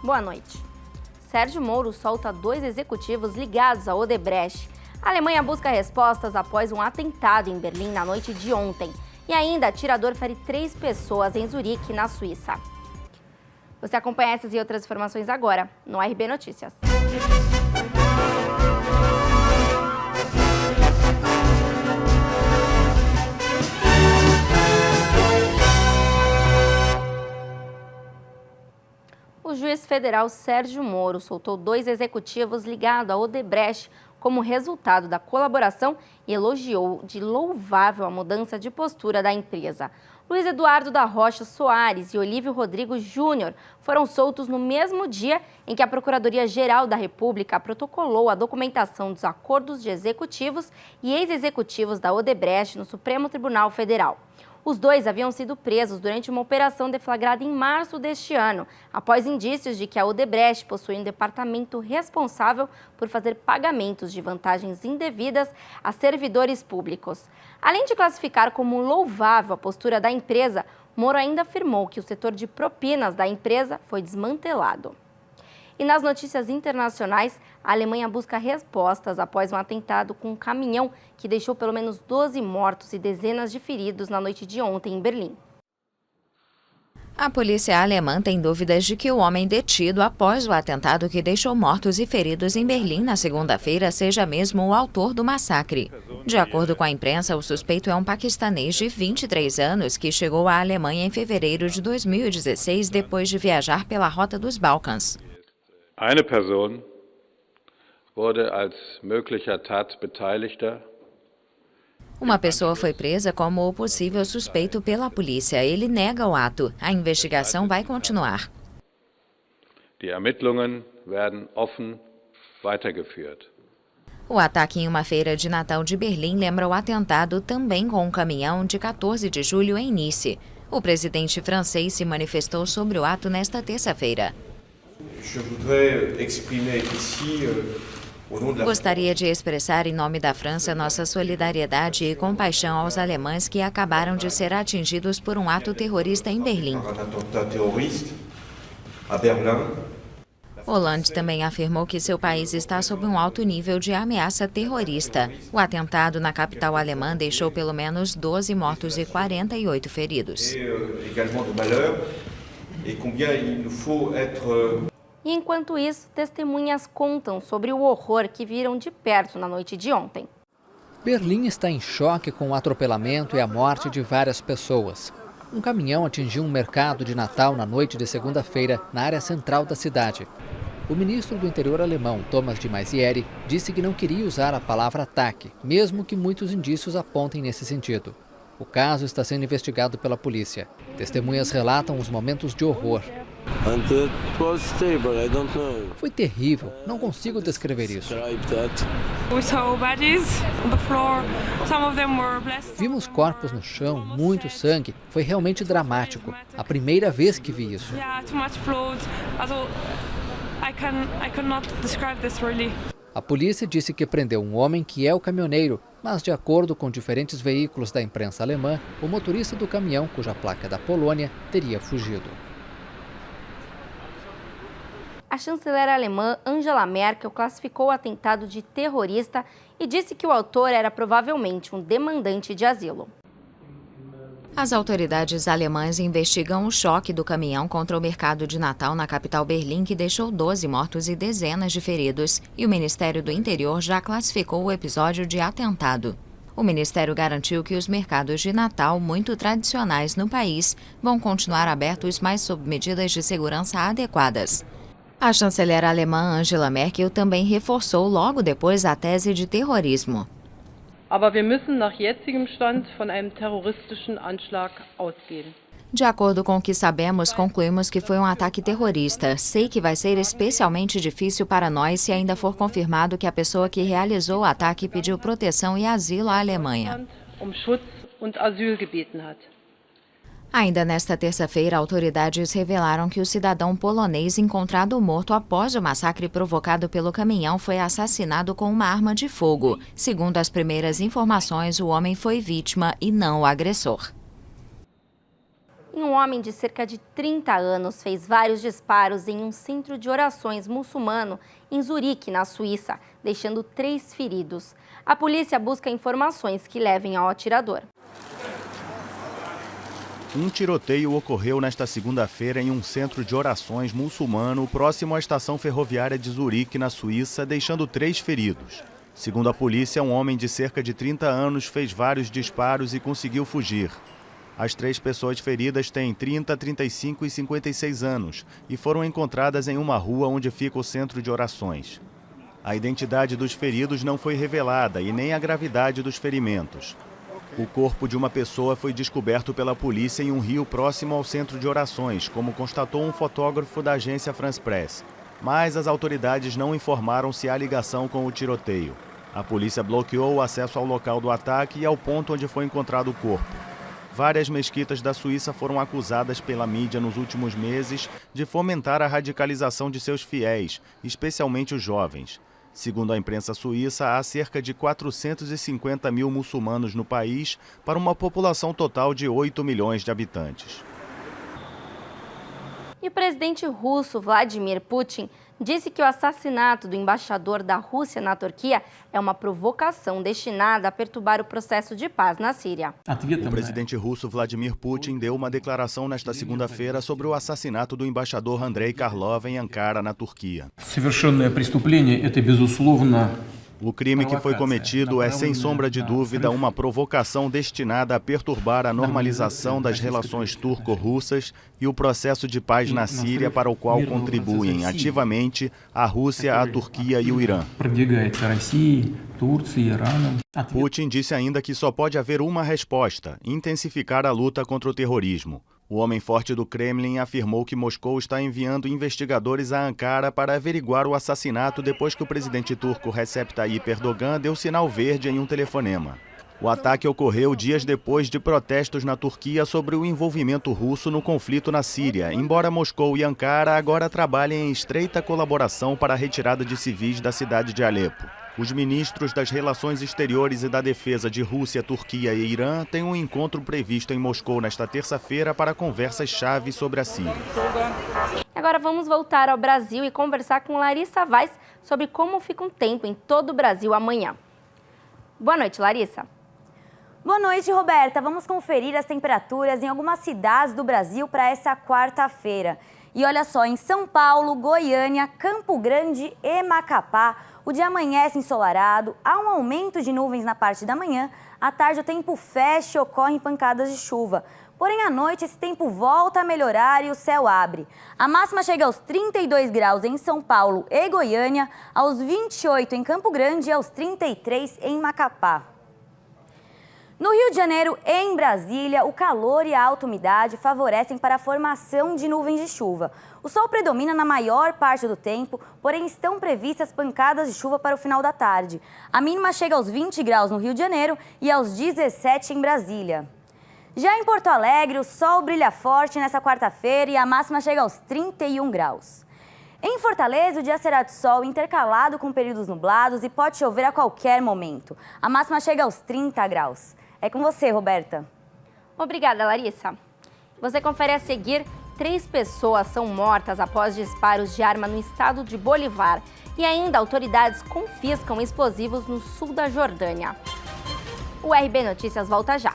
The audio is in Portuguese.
Boa noite. Sérgio Moro solta 2 executivos ligados à Odebrecht. A Alemanha busca respostas após um atentado em Berlim na noite de ontem. E ainda, atirador fere 3 pessoas em Zurique, na Suíça. Você acompanha essas e outras informações agora no RB Notícias. O juiz federal Sérgio Moro soltou 2 executivos ligados à Odebrecht como resultado da colaboração e elogiou de louvável a mudança de postura da empresa. Luiz Eduardo da Rocha Soares e Olívio Rodrigo Júnior foram soltos no mesmo dia em que a Procuradoria-Geral da República protocolou a documentação dos acordos de executivos e ex-executivos da Odebrecht no Supremo Tribunal Federal. Os 2 haviam sido presos durante uma operação deflagrada em março deste ano, após indícios de que a Odebrecht possui um departamento responsável por fazer pagamentos de vantagens indevidas a servidores públicos. Além de classificar como louvável a postura da empresa, Moro ainda afirmou que o setor de propinas da empresa foi desmantelado. E nas notícias internacionais, a Alemanha busca respostas após um atentado com um caminhão que deixou pelo menos 12 mortos e dezenas de feridos na noite de ontem em Berlim. A polícia alemã tem dúvidas de que o homem detido após o atentado que deixou mortos e feridos em Berlim na segunda-feira seja mesmo o autor do massacre. De acordo com a imprensa, o suspeito é um paquistanês de 23 anos que chegou à Alemanha em fevereiro de 2016 depois de viajar pela rota dos Balcãs. Eine Person wurde als möglicher Tatbeteiligter. Uma pessoa foi presa como o possível suspeito pela polícia. Ele nega o ato. A investigação vai continuar. Die Ermittlungen werden offen weitergeführt. O ataque em uma feira de Natal de Berlim lembra o atentado também com um caminhão de 14 de julho em Nice. O presidente francês se manifestou sobre o ato nesta terça-feira. Gostaria de expressar em nome da França nossa solidariedade e compaixão aos alemães que acabaram de ser atingidos por um ato terrorista em Berlim. Hollande também afirmou que seu país está sob um alto nível de ameaça terrorista. O atentado na capital alemã deixou pelo menos 12 mortos e 48 feridos. E enquanto isso, testemunhas contam sobre o horror que viram de perto na noite de ontem. Berlim está em choque com o atropelamento e a morte de várias pessoas. Um caminhão atingiu um mercado de Natal na noite de segunda-feira, na área central da cidade. O ministro do Interior alemão, Thomas de Maizière, disse que não queria usar a palavra ataque, mesmo que muitos indícios apontem nesse sentido. O caso está sendo investigado pela polícia. Testemunhas relatam os momentos de horror. Foi terrível, não consigo descrever isso. Vimos corpos no chão, muito sangue, foi realmente dramático. A primeira vez que vi isso. A polícia disse que prendeu um homem que é o caminhoneiro, mas de acordo com diferentes veículos da imprensa alemã, o motorista do caminhão, cuja placa é da Polônia, teria fugido. A chanceler alemã Angela Merkel classificou o atentado de terrorista e disse que o autor era provavelmente um demandante de asilo. As autoridades alemãs investigam o choque do caminhão contra o mercado de Natal na capital Berlim, que deixou 12 mortos e dezenas de feridos, e o Ministério do Interior já classificou o episódio de atentado. O Ministério garantiu que os mercados de Natal, muito tradicionais no país, vão continuar abertos, mas sob medidas de segurança adequadas. A chanceler alemã Angela Merkel também reforçou logo depois a tese de terrorismo. Aber wir müssen nach jetzigem Stand von einem terroristischen Anschlag ausgehen. De acordo com o que sabemos, concluímos que foi um ataque terrorista. Sei que vai ser especialmente difícil para nós se ainda for confirmado que a pessoa que realizou o ataque pediu proteção e asilo à Alemanha. Schutz und Asyl gebeten hat. Ainda nesta terça-feira, autoridades revelaram que o cidadão polonês encontrado morto após o massacre provocado pelo caminhão foi assassinado com uma arma de fogo. Segundo as primeiras informações, o homem foi vítima e não o agressor. E um homem de cerca de 30 anos fez vários disparos em um centro de orações muçulmano em Zurique, na Suíça, deixando 3 feridos. A polícia busca informações que levem ao atirador. Um tiroteio ocorreu nesta segunda-feira em um centro de orações muçulmano próximo à estação ferroviária de Zurique, na Suíça, deixando 3 feridos. Segundo a polícia, um homem de cerca de 30 anos fez vários disparos e conseguiu fugir. As 3 pessoas feridas têm 30, 35 e 56 anos e foram encontradas em uma rua onde fica o centro de orações. A identidade dos feridos não foi revelada e nem a gravidade dos ferimentos. O corpo de uma pessoa foi descoberto pela polícia em um rio próximo ao centro de orações, como constatou um fotógrafo da agência France Press. Mas as autoridades não informaram se há ligação com o tiroteio. A polícia bloqueou o acesso ao local do ataque e ao ponto onde foi encontrado o corpo. Várias mesquitas da Suíça foram acusadas pela mídia nos últimos meses de fomentar a radicalização de seus fiéis, especialmente os jovens. Segundo a imprensa suíça, há cerca de 450 mil muçulmanos no país, para uma população total de 8 milhões de habitantes. E o presidente russo Vladimir Putin disse que o assassinato do embaixador da Rússia na Turquia é uma provocação destinada a perturbar o processo de paz na Síria. O presidente russo Vladimir Putin deu uma declaração nesta segunda-feira sobre o assassinato do embaixador Andrei Karlov em Ankara, na Turquia. O crime que foi cometido é, sem sombra de dúvida, uma provocação destinada a perturbar a normalização das relações turco-russas e o processo de paz na Síria, para o qual contribuem ativamente a Rússia, a Turquia e o Irã. Putin disse ainda que só pode haver uma resposta: intensificar a luta contra o terrorismo. O homem forte do Kremlin afirmou que Moscou está enviando investigadores a Ankara para averiguar o assassinato depois que o presidente turco Recep Tayyip Erdogan deu sinal verde em um telefonema. O ataque ocorreu dias depois de protestos na Turquia sobre o envolvimento russo no conflito na Síria, embora Moscou e Ankara agora trabalhem em estreita colaboração para a retirada de civis da cidade de Alepo. Os ministros das Relações Exteriores e da Defesa de Rússia, Turquia e Irã têm um encontro previsto em Moscou nesta terça-feira para conversas-chave sobre a Síria. Agora vamos voltar ao Brasil e conversar com Larissa Vaz sobre como fica um tempo em todo o Brasil amanhã. Boa noite, Larissa. Boa noite, Roberta. Vamos conferir as temperaturas em algumas cidades do Brasil para essa quarta-feira. E olha só, em São Paulo, Goiânia, Campo Grande e Macapá, o dia amanhece ensolarado, há um aumento de nuvens na parte da manhã, à tarde o tempo fecha e ocorrem pancadas de chuva. Porém, à noite esse tempo volta a melhorar e o céu abre. A máxima chega aos 32 graus em São Paulo e Goiânia, aos 28 em Campo Grande e aos 33 em Macapá. No Rio de Janeiro e em Brasília, o calor e a alta umidade favorecem para a formação de nuvens de chuva. O sol predomina na maior parte do tempo, porém estão previstas pancadas de chuva para o final da tarde. A mínima chega aos 20 graus no Rio de Janeiro e aos 17 em Brasília. Já em Porto Alegre, o sol brilha forte nesta quarta-feira e a máxima chega aos 31 graus. Em Fortaleza, o dia será de sol intercalado com períodos nublados e pode chover a qualquer momento. A máxima chega aos 30 graus. É com você, Roberta. Obrigada, Larissa. Você confere a seguir: 3 pessoas são mortas após disparos de arma no estado de Bolívar. E ainda autoridades confiscam explosivos no sul da Jordânia. O RB Notícias volta já.